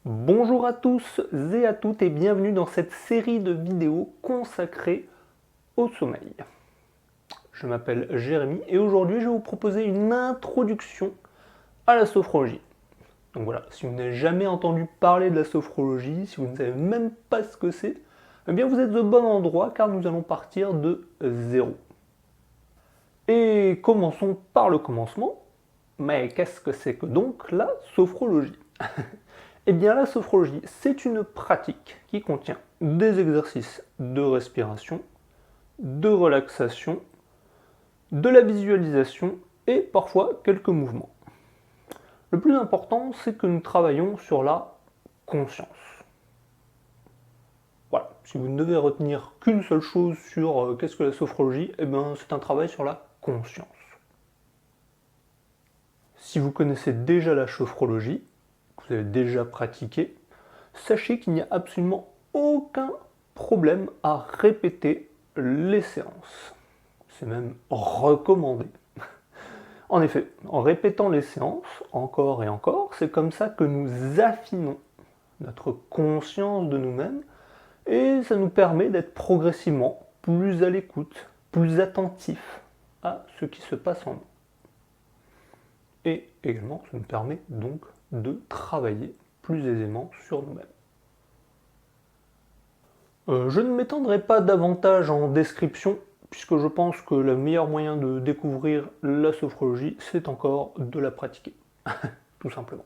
Bonjour à tous et à toutes et bienvenue dans cette série de vidéos consacrée au sommeil. Je m'appelle Jérémy et aujourd'hui je vais vous proposer une introduction à la sophrologie. Donc voilà, si vous n'avez jamais entendu parler de la sophrologie, si vous ne savez même pas ce que c'est, eh bien vous êtes au bon endroit car nous allons partir de zéro. Et commençons par le commencement. Mais qu'est-ce que c'est que donc la sophrologie? Eh bien la sophrologie, c'est une pratique qui contient des exercices de respiration, de relaxation, de la visualisation et parfois quelques mouvements. Le plus important, c'est que nous travaillons sur la conscience. Voilà, si vous ne devez retenir qu'une seule chose sur qu'est-ce que la sophrologie, eh bien c'est un travail sur la conscience. Si vous connaissez déjà la sophrologie, que vous avez déjà pratiqué, sachez qu'il n'y a absolument aucun problème à répéter les séances. C'est même recommandé. En effet, en répétant les séances encore et encore, c'est comme ça que nous affinons notre conscience de nous-mêmes et ça nous permet d'être progressivement plus à l'écoute, plus attentifs à ce qui se passe en nous. Et également, ça nous permet donc de travailler plus aisément sur nous-mêmes. Je ne m'étendrai pas davantage en description, puisque je pense que le meilleur moyen de découvrir la sophrologie, c'est encore de la pratiquer, tout simplement.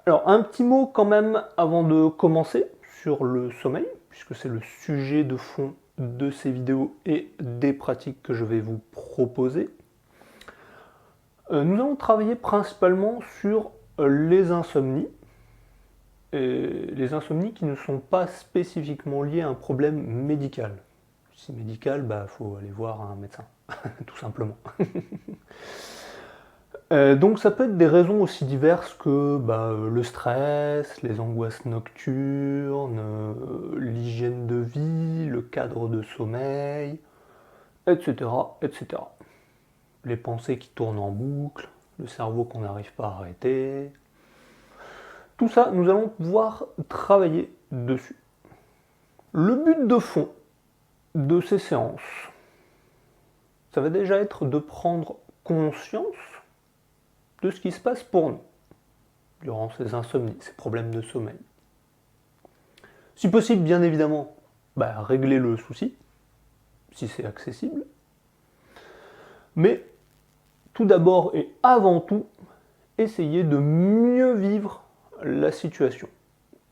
Alors, un petit mot quand même avant de commencer sur le sommeil, puisque c'est le sujet de fond de ces vidéos et des pratiques que je vais vous proposer. Nous allons travailler principalement sur les insomnies, et les insomnies qui ne sont pas spécifiquement liées à un problème médical. Si c'est médical, faut aller voir un médecin, tout simplement. Donc ça peut être des raisons aussi diverses que le stress, les angoisses nocturnes, l'hygiène de vie, le cadre de sommeil, etc., etc. Les pensées qui tournent en boucle, le cerveau qu'on n'arrive pas à arrêter. Tout ça, nous allons pouvoir travailler dessus. Le but de fond de ces séances, ça va déjà être de prendre conscience de ce qui se passe pour nous durant ces insomnies, ces problèmes de sommeil. Si possible, bien évidemment, régler le souci, si c'est accessible. Mais tout d'abord et avant tout, essayer de mieux vivre la situation.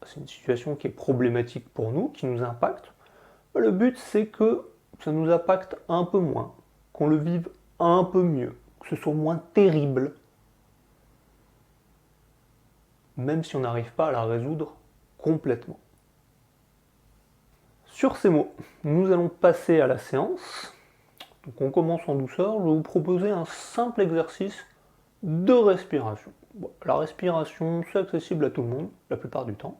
C'est une situation qui est problématique pour nous, qui nous impacte. Le but, c'est que ça nous impacte un peu moins, qu'on le vive un peu mieux, que ce soit moins terrible, même si on n'arrive pas à la résoudre complètement. Sur ces mots, nous allons passer à la séance. Donc on commence en douceur. Je vais vous proposer un simple exercice de respiration. Bon, la respiration, c'est accessible à tout le monde, la plupart du temps,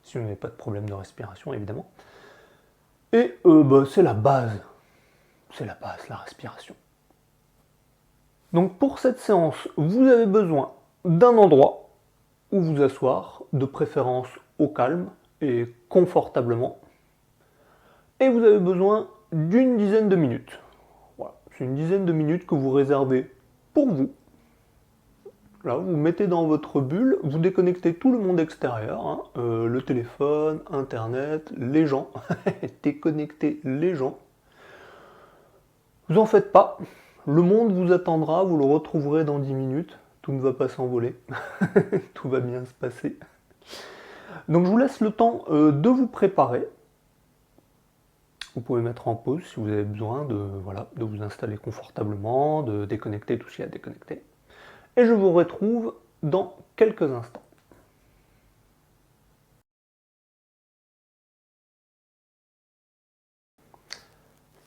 si vous n'avez pas de problème de respiration, évidemment. Et c'est la base. C'est la base, la respiration. Donc pour cette séance, vous avez besoin d'un endroit où vous asseoir, de préférence au calme et confortablement. Et vous avez besoin d'une dizaine de minutes. Voilà, c'est une dizaine de minutes que vous réservez pour vous. Là, vous mettez dans votre bulle, vous déconnectez tout le monde extérieur, le téléphone, internet, les gens. Déconnectez les gens. Vous en faites pas, le monde vous attendra, vous le retrouverez dans 10 minutes. Tout ne va pas s'envoler, tout va bien se passer. Donc je vous laisse le temps de vous préparer. Vous pouvez mettre en pause si vous avez besoin de vous installer confortablement, de déconnecter tout ce qu'il y a à déconnecter. Et je vous retrouve dans quelques instants.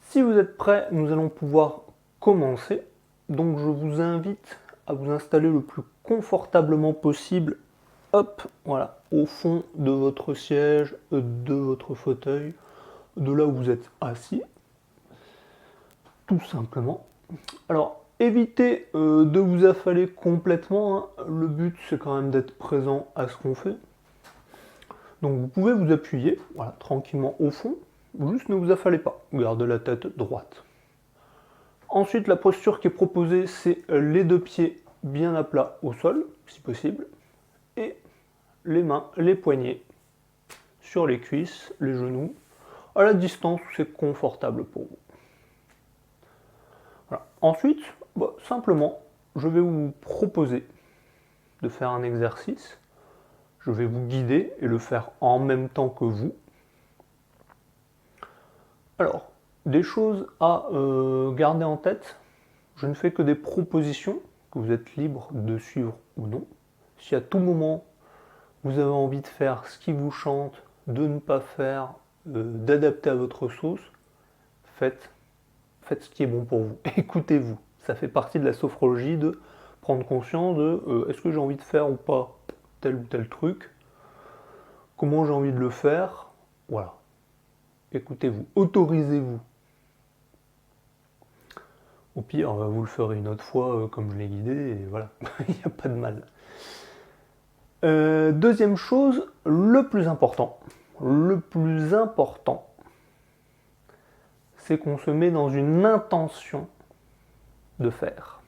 Si vous êtes prêts, nous allons pouvoir commencer. Donc je vous invite à vous installer le plus confortablement possible, hop, voilà, au fond de votre siège, de votre fauteuil, de là où vous êtes assis, tout simplement. Alors, évitez de vous affaler complètement, le but c'est quand même d'être présent à ce qu'on fait. Donc vous pouvez vous appuyer, voilà, tranquillement au fond, juste ne vous affalez pas, gardez la tête droite. Ensuite, la posture qui est proposée, c'est les deux pieds bien à plat au sol, si possible, et les mains, les poignets sur les cuisses, les genoux, à la distance où c'est confortable pour vous. Voilà. Ensuite, simplement, je vais vous proposer de faire un exercice. Je vais vous guider et le faire en même temps que vous. Alors, des choses à garder en tête. Je ne fais que des propositions que vous êtes libre de suivre ou non. Si à tout moment vous avez envie de faire ce qui vous chante, de ne pas faire, d'adapter à votre sauce, faites ce qui est bon pour vous. Écoutez-vous. Ça fait partie de la sophrologie de prendre conscience de est-ce que j'ai envie de faire ou pas tel ou tel truc, comment j'ai envie de le faire, voilà. Écoutez-vous, autorisez-vous. Au pire, vous le ferez une autre fois comme je l'ai guidé, et voilà, il n'y a pas de mal. Deuxième chose, le plus important, c'est qu'on se met dans une intention de faire,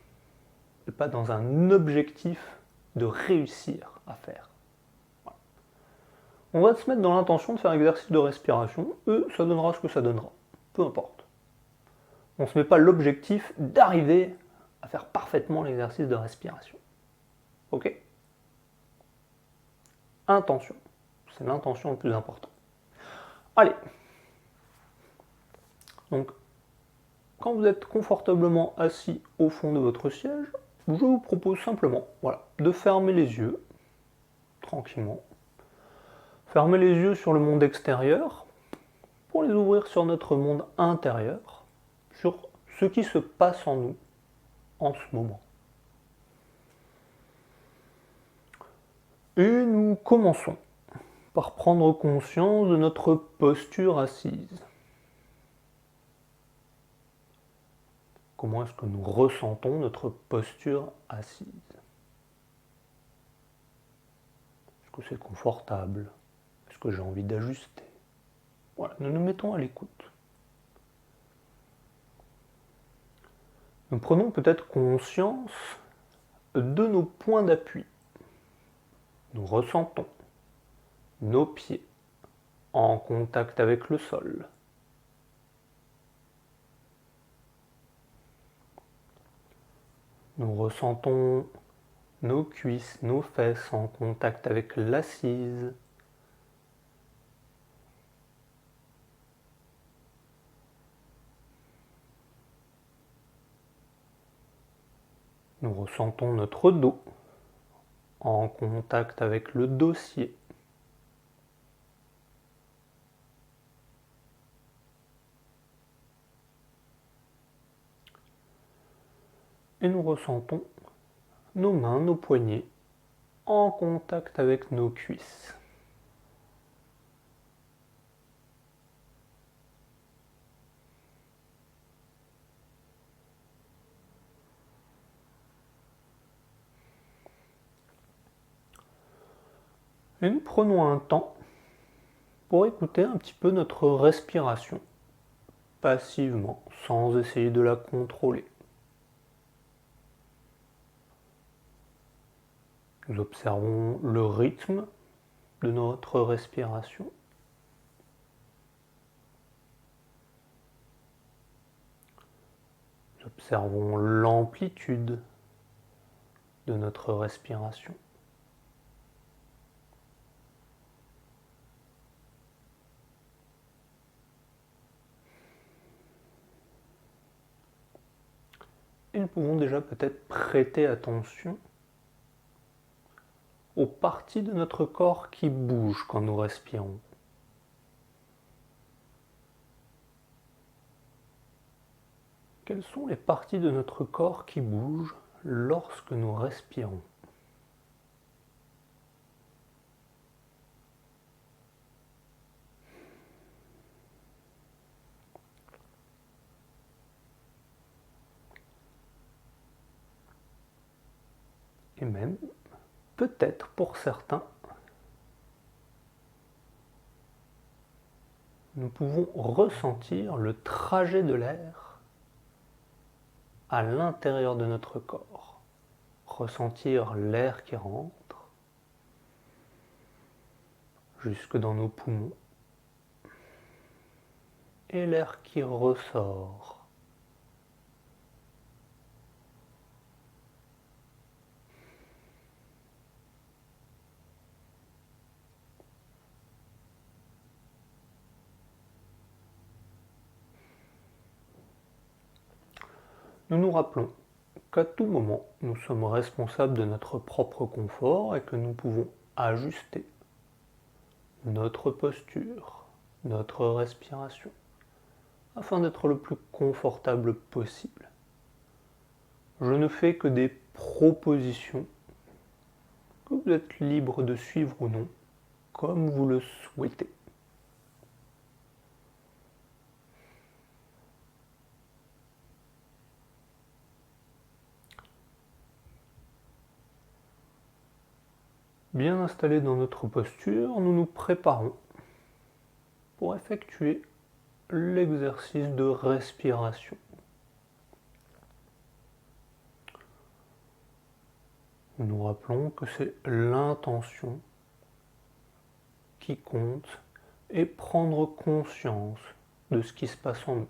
et pas dans un objectif de réussir à faire. Voilà. On va se mettre dans l'intention de faire un exercice de respiration, et ça donnera ce que ça donnera, peu importe. On ne se met pas l'objectif d'arriver à faire parfaitement l'exercice de respiration. Ok ? Intention. C'est l'intention le plus important. Allez. Donc, quand vous êtes confortablement assis au fond de votre siège, je vous propose simplement, voilà, de fermer les yeux, tranquillement. Fermer les yeux sur le monde extérieur, pour les ouvrir sur notre monde intérieur, sur ce qui se passe en nous en ce moment. Et nous commençons par prendre conscience de notre posture assise. Comment est-ce que nous ressentons notre posture assise? Est-ce que c'est confortable? Est-ce que j'ai envie d'ajuster? Voilà, nous nous mettons à l'écoute. Nous prenons peut-être conscience de nos points d'appui. Nous ressentons nos pieds en contact avec le sol. Nous ressentons nos cuisses, nos fesses en contact avec l'assise. Nous ressentons notre dos en contact avec le dossier. Et nous ressentons nos mains, nos poignets en contact avec nos cuisses. Et nous prenons un temps pour écouter un petit peu notre respiration, passivement, sans essayer de la contrôler. Nous observons le rythme de notre respiration. Nous observons l'amplitude de notre respiration. Et nous pouvons déjà peut-être prêter attention aux parties de notre corps qui bougent quand nous respirons. Quelles sont les parties de notre corps qui bougent lorsque nous respirons? Et même, peut-être pour certains, nous pouvons ressentir le trajet de l'air à l'intérieur de notre corps. Ressentir l'air qui rentre jusque dans nos poumons et l'air qui ressort. Nous nous rappelons qu'à tout moment, nous sommes responsables de notre propre confort et que nous pouvons ajuster notre posture, notre respiration, afin d'être le plus confortable possible. Je ne fais que des propositions que vous êtes libre de suivre ou non, comme vous le souhaitez. Bien installés dans notre posture, nous nous préparons pour effectuer l'exercice de respiration. Nous nous rappelons que c'est l'intention qui compte et prendre conscience de ce qui se passe en nous,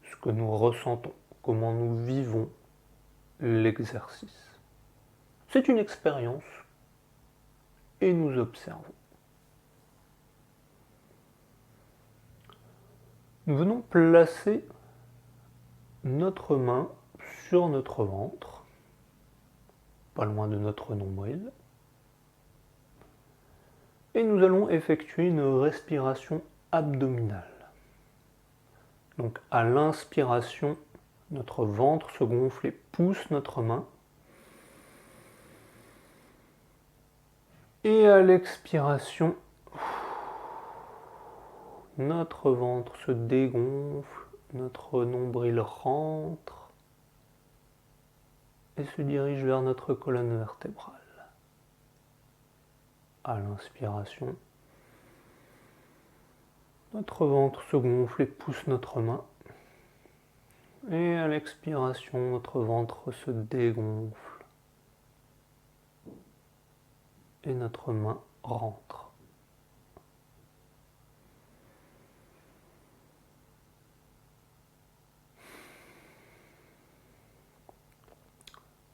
ce que nous ressentons, comment nous vivons l'exercice. C'est une expérience et nous observons. Nous venons placer notre main sur notre ventre, pas loin de notre nombril, et nous allons effectuer une respiration abdominale. Donc à l'inspiration, notre ventre se gonfle et pousse notre main. Et à l'expiration, notre ventre se dégonfle, notre nombril rentre et se dirige vers notre colonne vertébrale. À l'inspiration, notre ventre se gonfle et pousse notre main. Et à l'expiration, notre ventre se dégonfle et notre main rentre.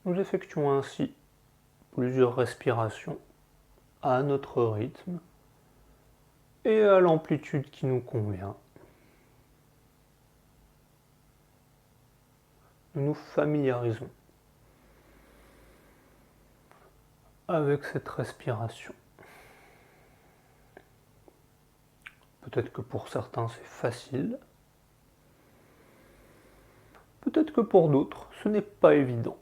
Nous effectuons ainsi plusieurs respirations à notre rythme et à l'amplitude qui nous convient. Nous nous familiarisons avec cette respiration. Peut-être que pour certains c'est facile, peut-être que pour d'autres ce n'est pas évident.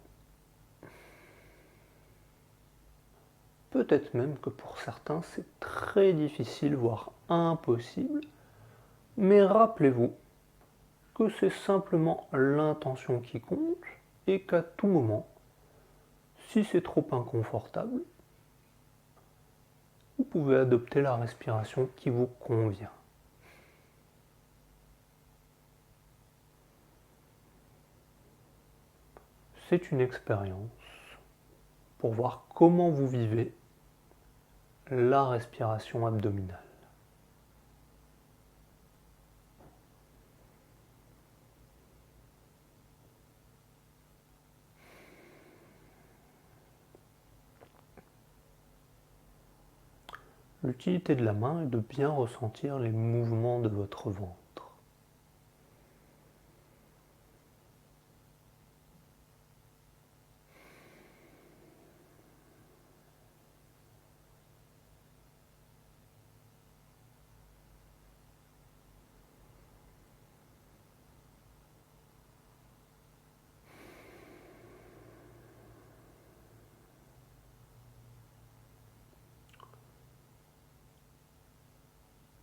Peut-être même que pour certains c'est très difficile, voire impossible, mais rappelez-vous que c'est simplement l'intention qui compte et qu'à tout moment, si c'est trop inconfortable, vous pouvez adopter la respiration qui vous convient. C'est une expérience pour voir comment vous vivez la respiration abdominale. L'utilité de la main est de bien ressentir les mouvements de votre ventre.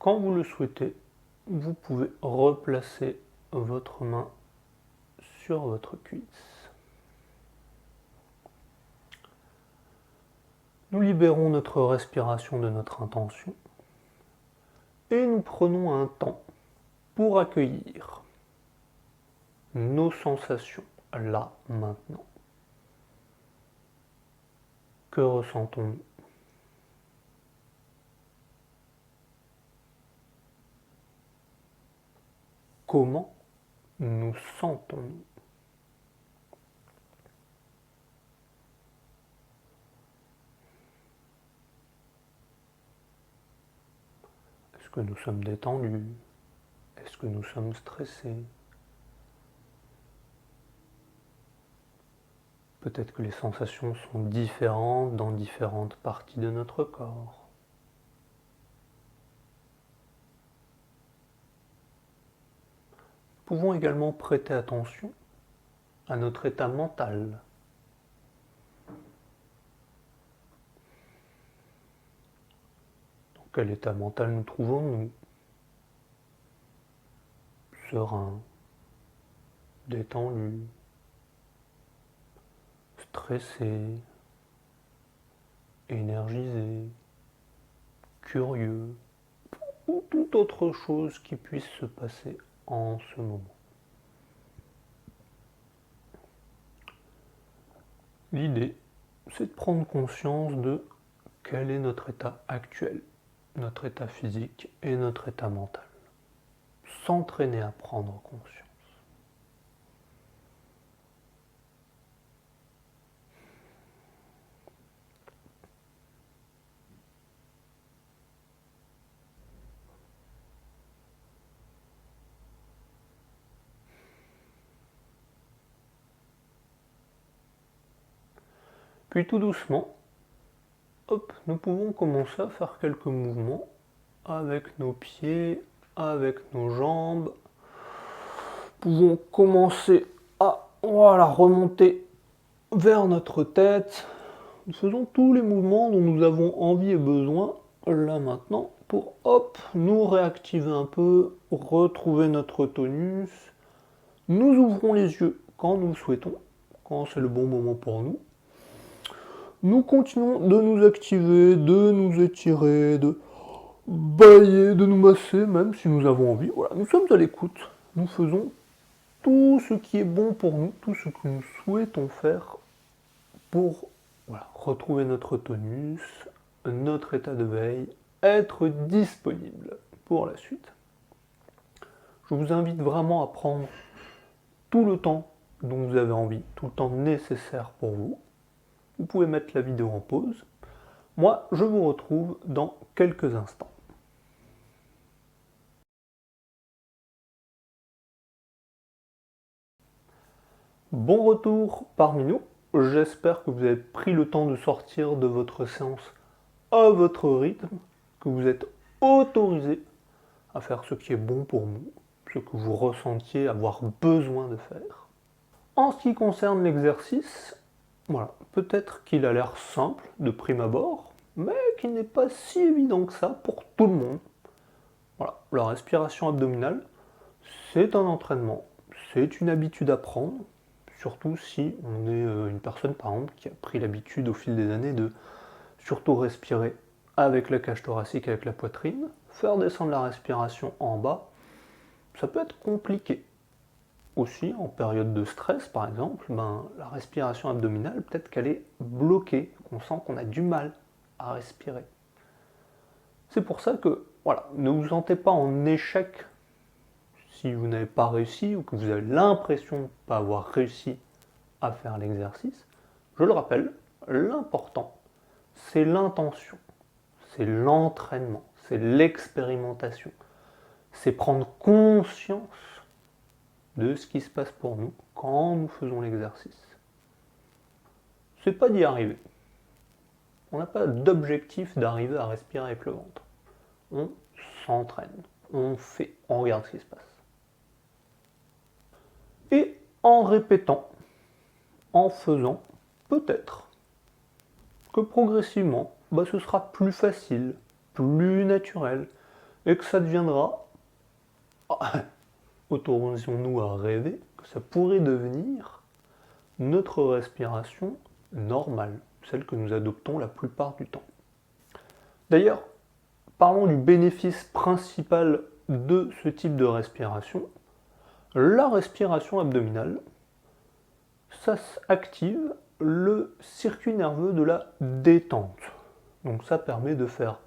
Quand vous le souhaitez, vous pouvez replacer votre main sur votre cuisse. Nous libérons notre respiration de notre intention et nous prenons un temps pour accueillir nos sensations là, maintenant. Que ressentons-nous? Comment nous sentons-nous? Est-ce que nous sommes détendus? Est-ce que nous sommes stressés? Peut-être que les sensations sont différentes dans différentes parties de notre corps. Nous pouvons également prêter attention à notre état mental. Dans quel état mental nous trouvons-nous? Serein, détendu, stressé, énergisé, curieux, ou toute autre chose qui puisse se passer en ce moment. L'idée, c'est de prendre conscience de quel est notre état actuel, notre état physique et notre état mental. S'entraîner à prendre conscience. Puis tout doucement, hop, nous pouvons commencer à faire quelques mouvements avec nos pieds, avec nos jambes. Nous pouvons commencer à remonter vers notre tête. Nous faisons tous les mouvements dont nous avons envie et besoin là maintenant pour nous réactiver un peu, retrouver notre tonus. Nous ouvrons les yeux quand nous le souhaitons, quand c'est le bon moment pour nous. Nous continuons de nous activer, de nous étirer, de bailler, de nous masser, même si nous avons envie. Voilà, nous sommes à l'écoute. Nous faisons tout ce qui est bon pour nous, tout ce que nous souhaitons faire pour retrouver notre tonus, notre état de veille, être disponible pour la suite. Je vous invite vraiment à prendre tout le temps dont vous avez envie, tout le temps nécessaire pour vous. Vous pouvez mettre la vidéo en pause. Moi, je vous retrouve dans quelques instants. Bon retour parmi nous. J'espère que vous avez pris le temps de sortir de votre séance à votre rythme, que vous êtes autorisé à faire ce qui est bon pour vous, ce que vous ressentiez avoir besoin de faire. En ce qui concerne l'exercice, voilà, peut-être qu'il a l'air simple de prime abord, mais qu'il n'est pas si évident que ça pour tout le monde. Voilà, la respiration abdominale, c'est un entraînement, c'est une habitude à prendre, surtout si on est une personne par exemple qui a pris l'habitude au fil des années de surtout respirer avec la cage thoracique, avec la poitrine, faire descendre la respiration en bas, ça peut être compliqué. Aussi, en période de stress par exemple, la respiration abdominale, peut-être qu'elle est bloquée, qu'on sent qu'on a du mal à respirer. C'est pour ça que, voilà, ne vous sentez pas en échec si vous n'avez pas réussi ou que vous avez l'impression de ne pas avoir réussi à faire l'exercice. Je le rappelle, l'important, c'est l'intention, c'est l'entraînement, c'est l'expérimentation, c'est prendre conscience de ce qui se passe pour nous quand nous faisons l'exercice. C'est pas d'y arriver. On n'a pas d'objectif d'arriver à respirer avec le ventre. On s'entraîne, on fait, on regarde ce qui se passe. Et en répétant, en faisant, peut-être que progressivement, ce sera plus facile, plus naturel, et que ça deviendra, autorisons-nous à rêver, que ça pourrait devenir notre respiration normale, celle que nous adoptons la plupart du temps. D'ailleurs, parlons du bénéfice principal de ce type de respiration. La respiration abdominale, ça active le circuit nerveux de la détente. Donc ça permet de faire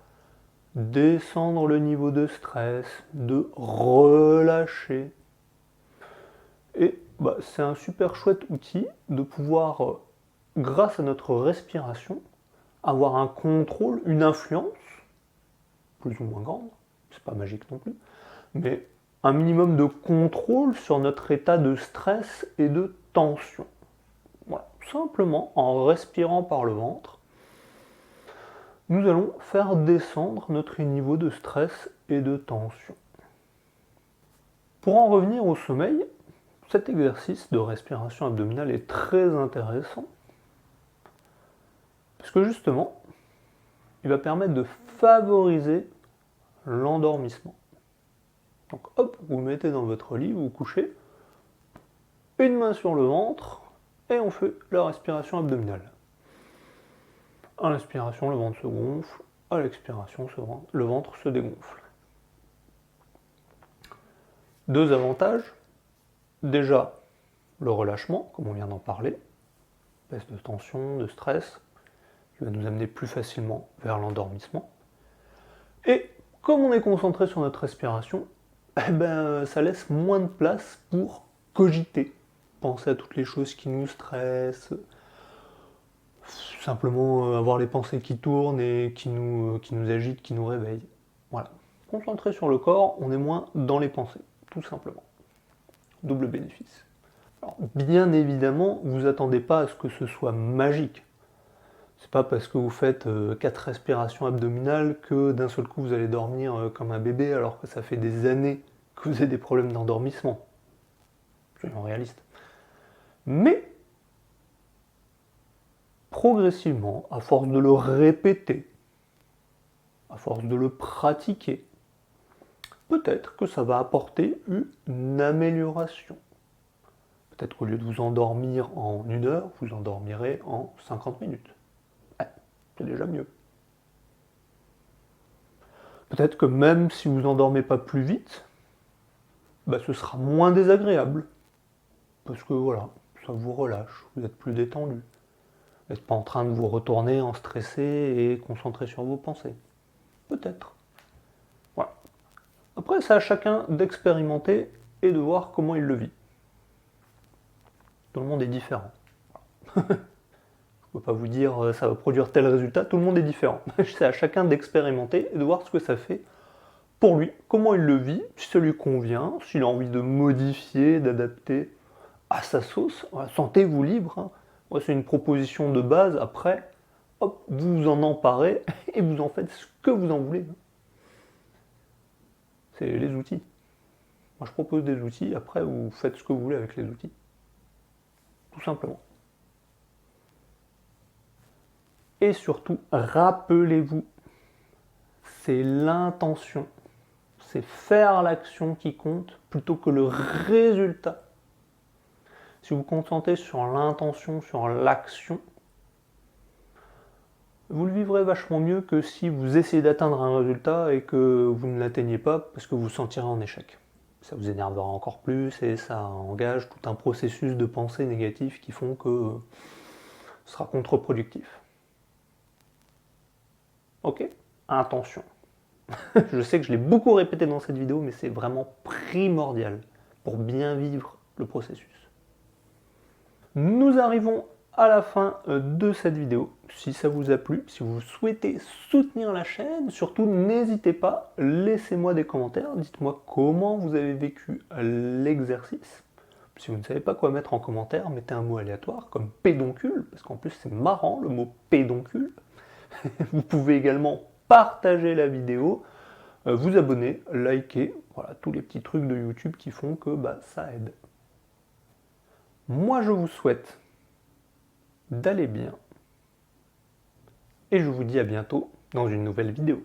descendre le niveau de stress, de relâcher. Et c'est un super chouette outil de pouvoir, grâce à notre respiration, avoir un contrôle, une influence, plus ou moins grande, c'est pas magique non plus, mais un minimum de contrôle sur notre état de stress et de tension. Voilà. Simplement en respirant par le ventre, nous allons faire descendre notre niveau de stress et de tension. Pour en revenir au sommeil, cet exercice de respiration abdominale est très intéressant parce que justement, il va permettre de favoriser l'endormissement. Donc hop, vous mettez dans votre lit, vous vous couchez, une main sur le ventre, et on fait la respiration abdominale. À l'inspiration, le ventre se gonfle, à l'expiration, le ventre se dégonfle. Deux avantages. Déjà, le relâchement, comme on vient d'en parler, baisse de tension, de stress, qui va nous amener plus facilement vers l'endormissement. Et comme on est concentré sur notre respiration, ça laisse moins de place pour cogiter, penser à toutes les choses qui nous stressent, simplement avoir les pensées qui tournent et qui nous agitent, qui nous réveillent. Voilà. Concentré sur le corps, on est moins dans les pensées, tout simplement. Double bénéfice. Alors, bien évidemment, vous attendez pas à ce que ce soit magique. C'est pas parce que vous faites 4 respirations abdominales que d'un seul coup vous allez dormir comme un bébé alors que ça fait des années que vous avez des problèmes d'endormissement. Soyons réalistes. Mais, progressivement, à force de le répéter, à force de le pratiquer, peut-être que ça va apporter une amélioration. Peut-être qu'au lieu de vous endormir en 1 heure, vous endormirez en 50 minutes. C'est déjà mieux. Peut-être que même si vous n'endormez pas plus vite, ce sera moins désagréable. Parce que voilà, ça vous relâche, vous êtes plus détendu. Vous n'êtes pas en train de vous retourner en stressé et concentré sur vos pensées. Peut-être. Voilà. Après, c'est à chacun d'expérimenter et de voir comment il le vit. Tout le monde est différent. Je ne peux pas vous dire ça va produire tel résultat, tout le monde est différent. C'est à chacun d'expérimenter et de voir ce que ça fait pour lui, comment il le vit, si ça lui convient, s'il a envie de modifier, d'adapter à sa sauce. Sentez-vous libre. Hein. Moi, c'est une proposition de base. Après, hop, vous vous en emparez et vous en faites ce que vous en voulez. C'est les outils. Moi, je propose des outils. Après, vous faites ce que vous voulez avec les outils. Tout simplement. Et surtout, rappelez-vous, c'est l'intention, c'est faire l'action qui compte plutôt que le résultat. Si vous vous concentrez sur l'intention, sur l'action, vous le vivrez vachement mieux que si vous essayez d'atteindre un résultat et que vous ne l'atteignez pas parce que vous vous sentirez en échec. Ça vous énervera encore plus et ça engage tout un processus de pensée négative qui font que ce sera contre-productif. Ok ? Intention. Je sais que je l'ai beaucoup répété dans cette vidéo, mais c'est vraiment primordial pour bien vivre le processus. Nous arrivons à la fin de cette vidéo. Si ça vous a plu, si vous souhaitez soutenir la chaîne, surtout n'hésitez pas, laissez-moi des commentaires, dites-moi comment vous avez vécu l'exercice. Si vous ne savez pas quoi mettre en commentaire, mettez un mot aléatoire comme pédoncule, parce qu'en plus c'est marrant le mot pédoncule. Vous pouvez également partager la vidéo, vous abonner, liker, voilà, tous les petits trucs de YouTube qui font que ça aide. Moi je vous souhaite d'aller bien et je vous dis à bientôt dans une nouvelle vidéo.